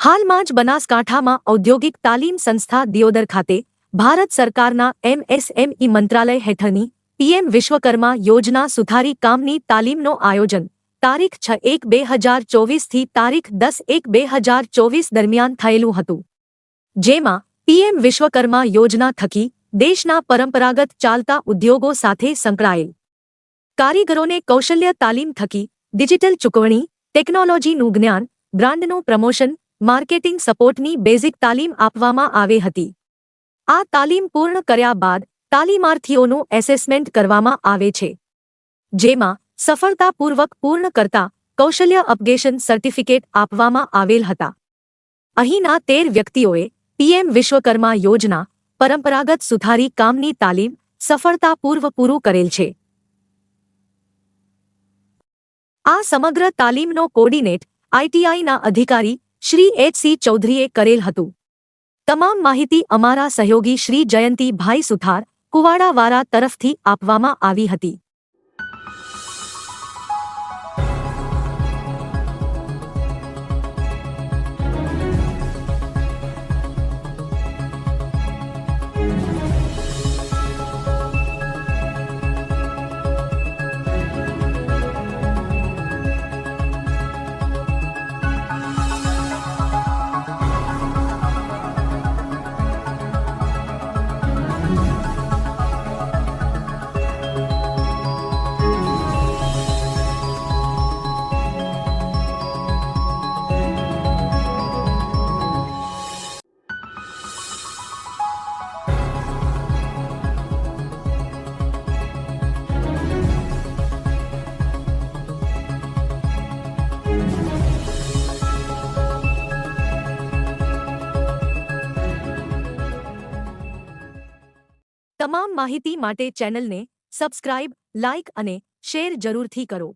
હાલમાં જ બનાસકાંઠામાં ઔદ્યોગિક તાલીમ સંસ્થા દિયોદર ખાતે ભારત સરકારના MSME મંત્રાલય હેઠળની PM વિશ્વકર્મા યોજના સુધારી કામની તાલીમનો આયોજન તારીખ 6/1/2024 થી તારીખ 10/1/2024 દરમિયાન થયેલું હતું, જેમાં PM વિશ્વકર્મા યોજના થકી દેશના પરંપરાગત ચાલતા ઉદ્યોગો સાથે સંકળાયેલ કારીગરોને કૌશલ્ય તાલીમ થકી ડિજિટલ ચૂકવણી, ટેકનોલોજીનું જ્ઞાન, બ્રાન્ડનું પ્રમોશન, માર્કેટિંગ સપોર્ટની બેઝિક તાલીમ આપવામાં આવી હતી. આ તાલીમ પૂર્ણ કર્યા બાદ તાલીમાર્થીઓનું એસેસમેન્ટ કરવામાં આવે છે, જેમાં સફળતાપૂર્વક પૂર્ણ કરતા કૌશલ્ય અપગ્રેડેશન સર્ટિફિકેટ આપવામાં આવેલ હતા. અહીંના 13 વ્યક્તિઓએ PM વિશ્વકર્મા યોજના પરંપરાગત સુધારી કામની તાલીમ સફળતાપૂર્વક પૂરું કરેલ છે. આ સમગ્ર તાલીમનો કોર્ડિનેટ ITIના અધિકારી શ્રી HC ચૌધરીએ કરેલ હતું. તમામ માહિતી અમારા સહયોગી શ્રી જયંતીભાઈ સુથાર કુવાડાવાળા તરફથી આપવામાં આવી હતી. તમામ માહિતી માટે ચેનલને સબસ્ક્રાઇબ, લાઇક અને શેર જરૂરથી કરો.